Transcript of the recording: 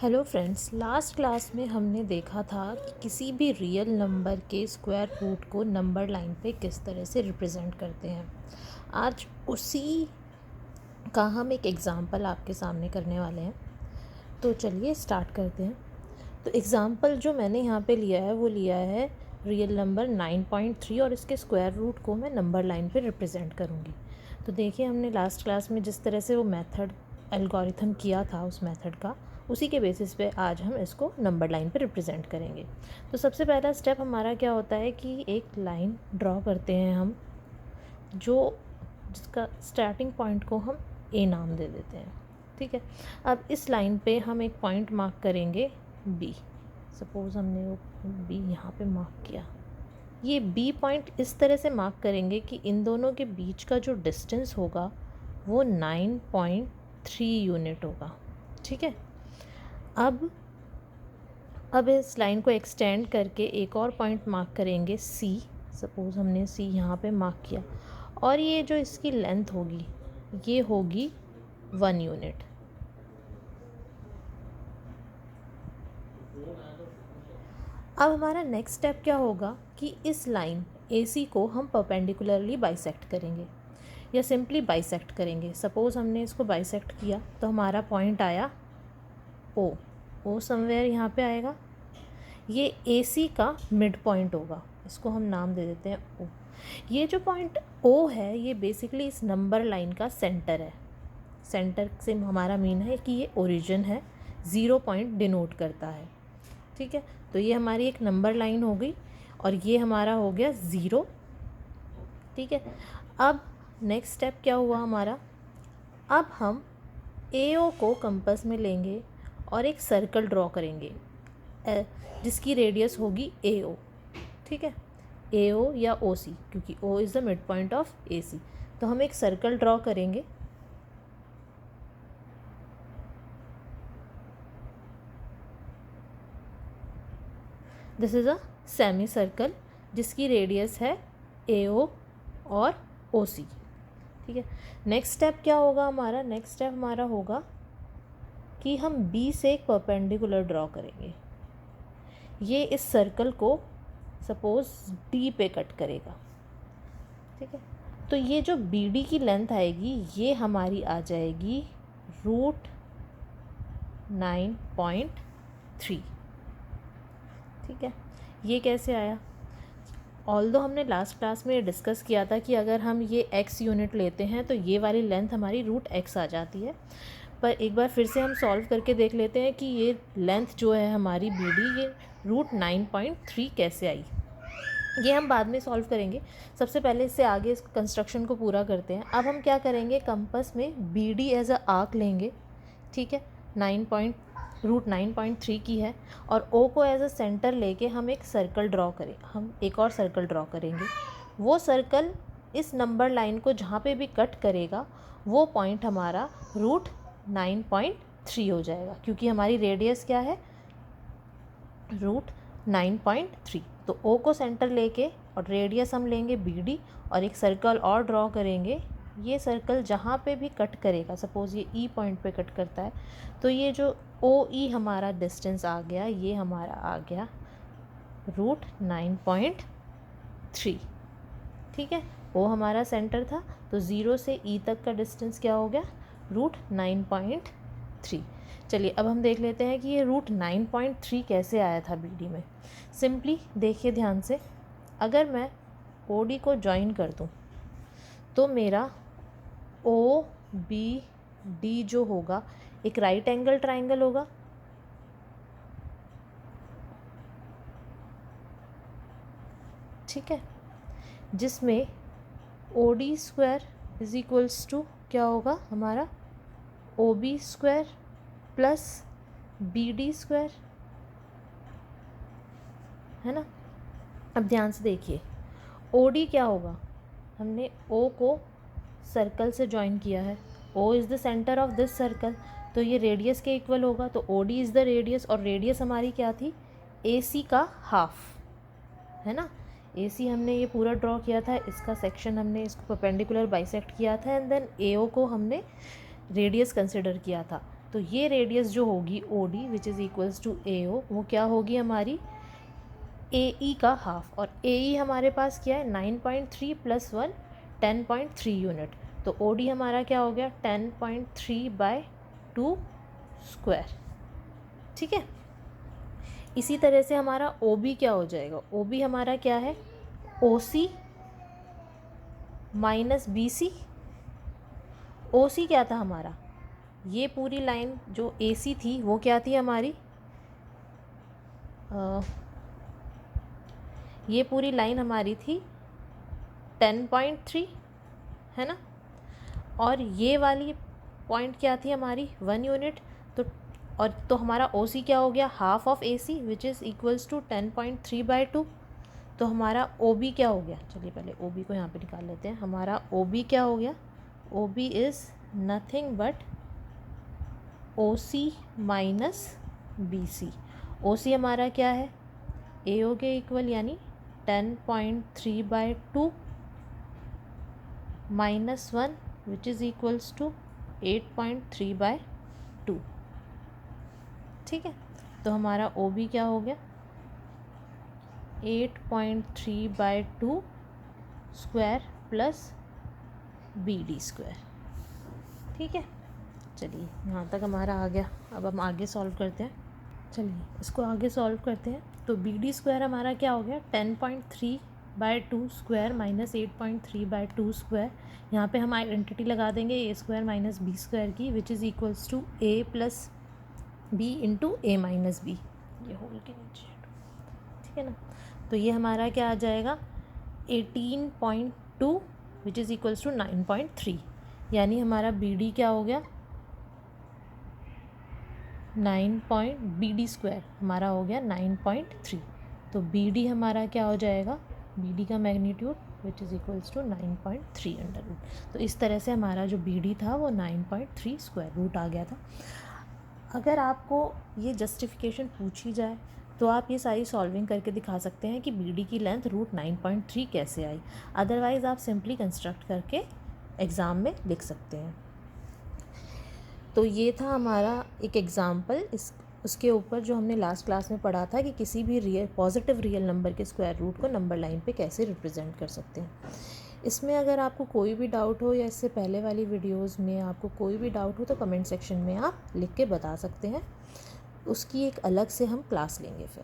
Hello friends, last class में हमने देखा था कि किसी भी रियल नंबर के स्क्वायर रूट को नंबर लाइन पे किस तरह से रिप्रेजेंट करते हैं। आज उसी का हम एक एग्ज़ाम्पल आपके सामने करने वाले हैं। तो चलिए स्टार्ट करते हैं। तो एग्ज़ाम्पल जो मैंने यहाँ पे लिया है वो लिया है रियल नंबर 9.3 और इसके स्क्वायर रूट को मैं नंबर लाइन पे रिप्रेजेंट करूँगी। तो देखिए, हमने लास्ट क्लास में जिस तरह से वो मेथड एल्गोरिथम किया था, उस मेथड का, उसी के बेसिस पे आज हम इसको नंबर लाइन पे रिप्रेजेंट करेंगे। तो सबसे पहला स्टेप हमारा क्या होता है कि एक लाइन ड्रॉ करते हैं हम, जिसका स्टार्टिंग पॉइंट को हम ए नाम दे देते हैं। ठीक है। अब इस लाइन पे हम एक पॉइंट मार्क करेंगे बी। सपोज़ हमने वो बी यहाँ पे मार्क किया। ये बी पॉइंट इस तरह से मार्क करेंगे कि इन दोनों के बीच का जो डिस्टेंस होगा वो 9.3 यूनिट होगा। ठीक है। अब इस लाइन को एक्सटेंड करके एक और पॉइंट मार्क करेंगे सी। सपोज़ हमने सी यहाँ पे मार्क किया और ये जो इसकी लेंथ होगी ये होगी 1 यूनिट। अब हमारा नेक्स्ट स्टेप क्या होगा कि इस लाइन AC को हम परपेंडिकुलरली बाइसेक्ट करेंगे या सिंपली बाइसेक्ट करेंगे। सपोज़ हमने इसको बाइसेक्ट किया तो हमारा पॉइंट आया ओ समवेयर यहाँ पे आएगा। ये AC का मिड पॉइंट होगा, इसको हम नाम दे देते हैं O। ये जो पॉइंट O है ये बेसिकली इस नंबर लाइन का सेंटर है। सेंटर से हमारा मीन है कि ये ओरिजिन है, 0 पॉइंट डिनोट करता है। ठीक है। तो ये हमारी एक नंबर लाइन हो गई और ये हमारा हो गया 0। ठीक है। अब नेक्स्ट स्टेप क्या हुआ हमारा, अब हम AO को कंपास में लेंगे और एक सर्कल ड्रॉ करेंगे जिसकी रेडियस होगी AO। ठीक है। AO या OC, क्योंकि O is the mid point of AC। तो हम एक सर्कल ड्रॉ करेंगे। This is a semi circle जिसकी रेडियस है AO और OC। ठीक है। नेक्स्ट स्टेप क्या होगा हमारा, नेक्स्ट स्टेप हमारा होगा कि हम B से एक परपेंडिकुलर ड्रॉ करेंगे। ये इस सर्कल को सपोज़ D पे कट करेगा। ठीक है। तो ये जो BD की लेंथ आएगी ये हमारी आ जाएगी √9.3। ठीक है। ये कैसे आया, ऑल्दो हमने लास्ट क्लास में डिस्कस किया था कि अगर हम ये x यूनिट लेते हैं तो ये वाली लेंथ हमारी √x आ जाती है। पर एक बार फिर से हम सॉल्व करके देख लेते हैं कि ये लेंथ जो है हमारी BD ये √9.3 कैसे आई। ये हम बाद में सॉल्व करेंगे, सबसे पहले इससे आगे इस कंस्ट्रक्शन को पूरा करते हैं। अब हम क्या करेंगे, कंपास में BD एज अ आर्क लेंगे। ठीक है। √9.3 की है और O को एज अ सेंटर लेके हम एक सर्कल ड्रॉ करें, हम एक और सर्कल ड्रॉ करेंगे। वो सर्कल इस नंबर लाइन को जहाँ पे भी कट करेगा वो पॉइंट हमारा √9.3 हो जाएगा, क्योंकि हमारी रेडियस क्या है, √9.3। तो O को सेंटर लेके और रेडियस हम लेंगे BD और एक सर्कल और ड्रॉ करेंगे। ये सर्कल जहाँ पे भी कट करेगा, सपोज़ ये E पॉइंट पे कट करता है, तो ये जो OE हमारा डिस्टेंस आ गया ये हमारा आ गया √9.3। ठीक है। O हमारा सेंटर था तो 0 से E तक का डिस्टेंस क्या हो गया, √9.3। चलिए अब हम देख लेते हैं कि ये √9.3 कैसे आया था BD में। सिंपली देखिए ध्यान से, अगर मैं OD को ज्वाइन कर दूँ तो मेरा OBD जो होगा एक राइट एंगल ट्राइंगल होगा। ठीक है। जिसमें OD² इज इक्वल्स टू क्या होगा हमारा, OB² प्लस BD², है ना। अब ध्यान से देखिए, OD क्या होगा, हमने O को सर्कल से ज्वाइन किया है, O is the centre of this circle, तो ये रेडियस के इक्वल होगा। तो OD इज़ द रेडियस और रेडियस हमारी क्या थी, AC का हाफ, है ना। AC हमने ये पूरा ड्रॉ किया था, इसका सेक्शन हमने इसको परपेंडिकुलर बाइसेक्ट किया था एंड देन AO को हमने रेडियस कंसिडर किया था। तो ये रेडियस जो होगी O D which is equals to A O, वो क्या होगी हमारी ए ई का हाफ, और ए ई हमारे पास क्या है 9.3 + 1 10.3 यूनिट, तो ओ डी हमारा क्या हो गया 10.3/2 स्क्वायर। ठीक है, इसी तरह से हमारा ओ बी क्या हो जाएगा, ओ बी हमारा क्या है ओ C minus B C. O सी क्या था हमारा, ये पूरी लाइन जो ए सी थी वो क्या थी हमारी, ये पूरी लाइन हमारी थी 10.3, है ना, और ये वाली पॉइंट क्या थी हमारी 1 यूनिट। तो हमारा ओ सी क्या हो गया half of A C which is equals to 10.3/2। तो हमारा ओ बी क्या हो गया, चलिए पहले ओ बी को यहाँ पे निकाल लेते हैं। हमारा ओ बी क्या हो गया, O B is nothing but O C minus B C. O C हमारा क्या है ए ओ के इक्वल, यानी 10.3/2 minus 1 which is equals to 8.3/2। ठीक है, तो हमारा ओ बी क्या हो गया 8.3/2 square plus B D square. ठीक है, चलिए यहाँ तक हमारा आ गया। अब हम आगे सॉल्व करते हैं, चलिए इसको आगे सॉल्व करते हैं। तो बी डी स्क्वायर हमारा क्या हो गया 10.3/2 स्क्वायर माइनस 8.3/2 स्क्वायर। यहाँ पे हम आइडेंटिटी लगा देंगे A square minus B square की, which is equals to A plus B into A minus B, ये होल के नीचे। ठीक है ना, तो ये हमारा क्या आ जाएगा 18.2 विच इज़ इक्वल्स टू 9.3, यानी हमारा बी डी क्या हो गया 9. बी डी स्क्वायर हमारा हो गया 9.3। तो बी डी हमारा क्या हो जाएगा, बी डी का magnitude which is equals to 9.3 under root. तो इस तरह से हमारा जो बी डी था वो 9.3 स्क्वायर रूट आ गया था। अगर आपको ये जस्टिफिकेशन पूछी जाए तो आप ये सारी सॉल्विंग करके दिखा सकते हैं कि बी डी की लेंथ रूट 9.3 कैसे आई। अदरवाइज़ आप सिंपली कंस्ट्रक्ट करके एग्ज़ाम में लिख सकते हैं। तो ये था हमारा एक एग्ज़ाम्पल, उसके ऊपर जो हमने लास्ट क्लास में पढ़ा था कि किसी भी पॉजिटिव रियल नंबर के स्क्वायर रूट को नंबर लाइन पे कैसे रिप्रेजेंट कर सकते हैं। इसमें अगर आपको कोई भी डाउट हो या इससे पहले वाली वीडियोस में आपको कोई भी डाउट हो तो कमेंट सेक्शन में आप लिख के बता सकते हैं, उसकी एक अलग से हम क्लास लेंगे फिर।